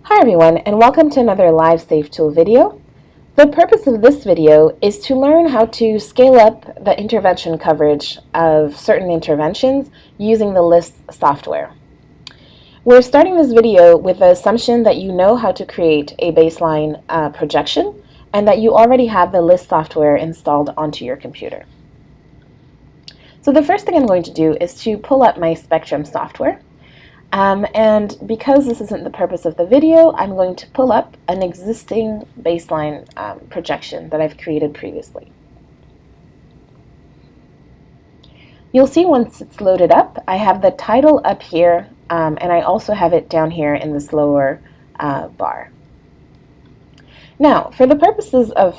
Hi everyone, and welcome to another Live Safe Tool video. The purpose of this video is to learn how to scale up the intervention coverage of certain interventions using the LiST software. We're starting this video with the assumption that you know how to create a baseline projection and that you already have the LiST software installed onto your computer. So the first thing I'm going to do is to pull up my Spectrum software. And because this isn't the purpose of the video, I'm going to pull up an existing baseline projection that I've created previously. You'll see once it's loaded up, I have the title up here, and I also have it down here in this lower bar. Now, for the purposes of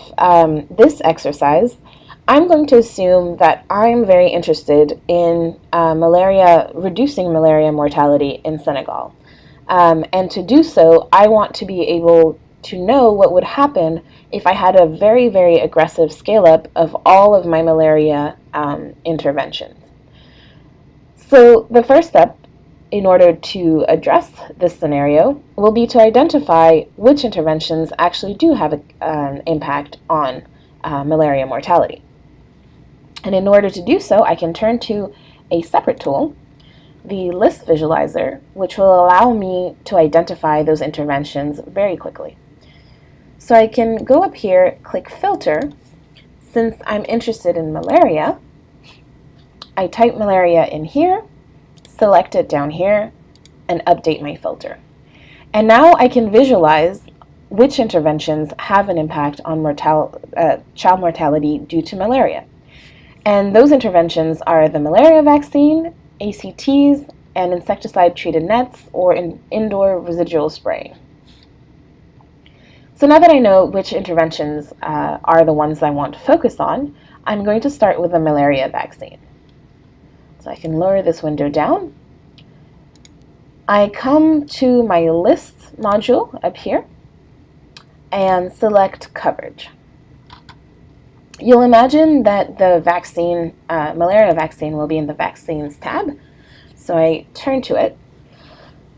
this exercise, I'm going to assume that I'm very interested in reducing malaria mortality in Senegal. And to do so, I want to be able to know what would happen if I had a very, very aggressive scale-up of all of my malaria interventions. So the first step in order to address this scenario will be to identify which interventions actually do have an impact on malaria mortality. And in order to do so, I can turn to a separate tool, the LiST visualizer, which will allow me to identify those interventions very quickly. So I can go up here, click Filter. Since I'm interested in malaria, I type malaria in here, select it down here, and update my filter. And now I can visualize which interventions have an impact on child mortality due to malaria. And those interventions are the malaria vaccine, ACTs, and insecticide-treated nets or indoor residual spraying. So now that I know which interventions are the ones I want to focus on, I'm going to start with the malaria vaccine. So I can lower this window down. I come to my LiST module up here and select coverage. You'll imagine that the malaria vaccine will be in the Vaccines tab. So I turn to it.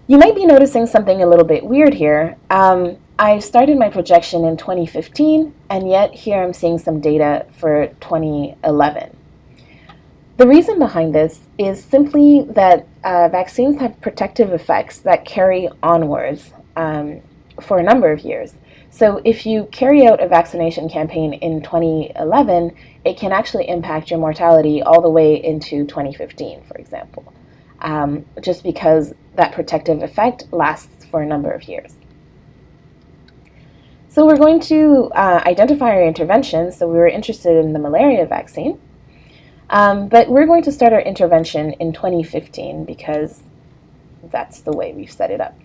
You might be noticing something a little bit weird here. I started my projection in 2015, and yet here I'm seeing some data for 2011. The reason behind this is simply that vaccines have protective effects that carry onwards for a number of years. So if you carry out a vaccination campaign in 2011, it can actually impact your mortality all the way into 2015, for example, just because that protective effect lasts for a number of years. So we're going to identify our interventions. So we were interested in the malaria vaccine, but we're going to start our intervention in 2015 because that's the way we've set it up.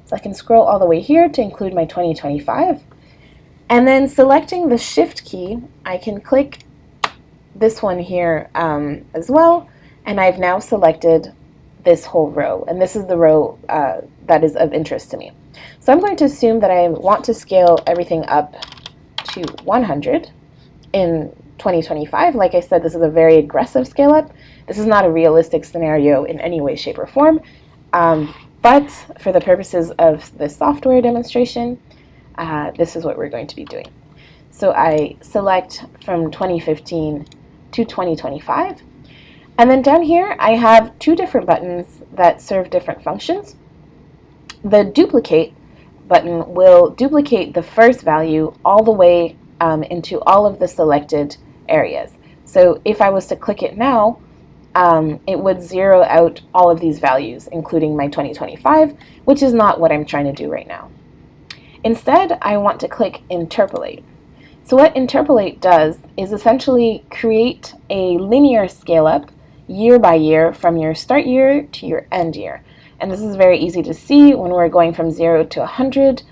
So I can scroll all the way here to include my 2025. And then selecting the Shift key, I can click this one here as well. And I've now selected this whole row. And this is the row that is of interest to me. So I'm going to assume that I want to scale everything up to 100 in 2025. Like I said, this is a very aggressive scale up. This is not a realistic scenario in any way, shape, or form. But for the purposes of the software demonstration, this is what we're going to be doing. So I select from 2015 to 2025. And then down here, I have two different buttons that serve different functions. The duplicate button will duplicate the first value all the way into all of the selected areas. So if I was to click it now, it would zero out all of these values, including my 2025, which is not what I'm trying to do right now. Instead, I want to click Interpolate. So what Interpolate does is essentially create a linear scale-up year by year from your start year to your end year. And this is very easy to see when we're going from 0 to 100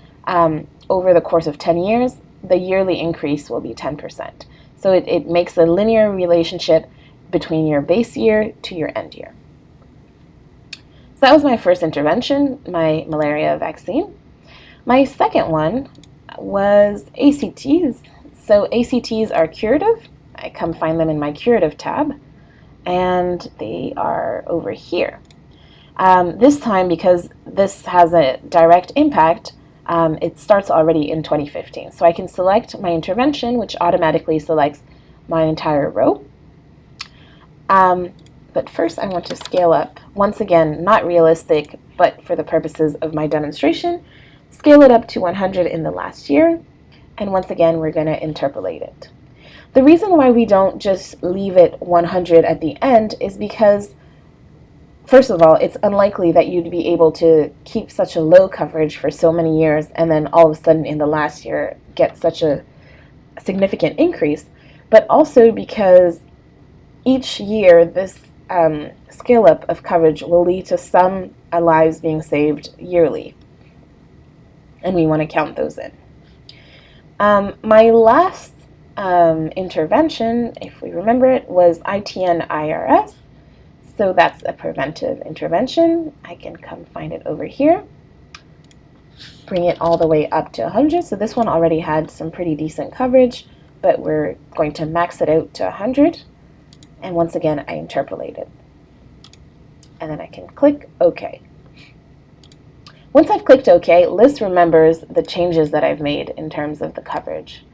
over the course of 10 years, the yearly increase will be 10%. So it makes a linear relationship between your base year to your end year. So that was my first intervention, my malaria vaccine. My second one was ACTs. So ACTs are curative. I come find them in my curative tab, and they are over here. This time, because this has a direct impact it starts already in 2015. So I can select my intervention, which automatically selects my entire row. But first I want to scale up. Once again, not realistic, but for the purposes of my demonstration, scale it up to 100 in the last year. And once again, we're going to interpolate it. The reason why we don't just leave it 100 at the end is because, first of all, it's unlikely that you'd be able to keep such a low coverage for so many years and then all of a sudden in the last year get such a significant increase, but also because each year this scale up of coverage will lead to some lives being saved yearly, and we want to count those in. My last intervention, if we remember it, was ITN-IRS. So that's a preventive intervention. I can come find it over here. Bring it all the way up to 100. So this one already had some pretty decent coverage, but we're going to max it out to 100. And once again, I interpolate it. And then I can click OK. Once I've clicked OK, LiST remembers the changes that I've made in terms of the coverage.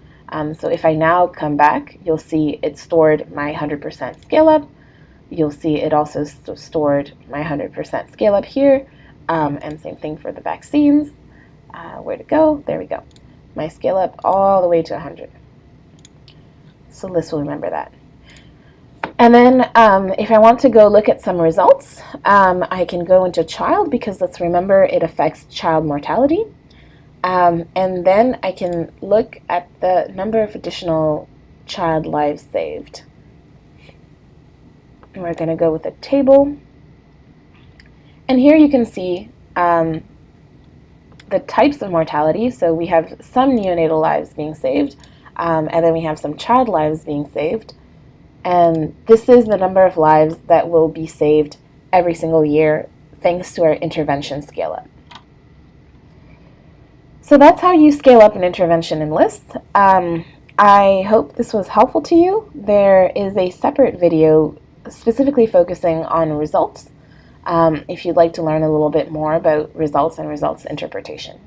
So if I now come back, you'll see it stored my 100% scale up. You'll see it also stored my 100% scale up here, and same thing for the vaccines. Where to go? There we go. My scale up all the way to 100. So LiST will remember that. And then if I want to go look at some results, I can go into child, because let's remember it affects child mortality. And then I can look at the number of additional child lives saved. And we're going to go with a table. And here you can see the types of mortality. So we have some neonatal lives being saved, and then we have some child lives being saved. And this is the number of lives that will be saved every single year thanks to our intervention scale up. So that's how you scale up an intervention in LiST. I hope this was helpful to you. There is a separate video specifically focusing on results, if you'd like to learn a little bit more about results and results interpretation.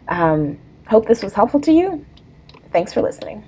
Hope this was helpful to you. Thanks for listening.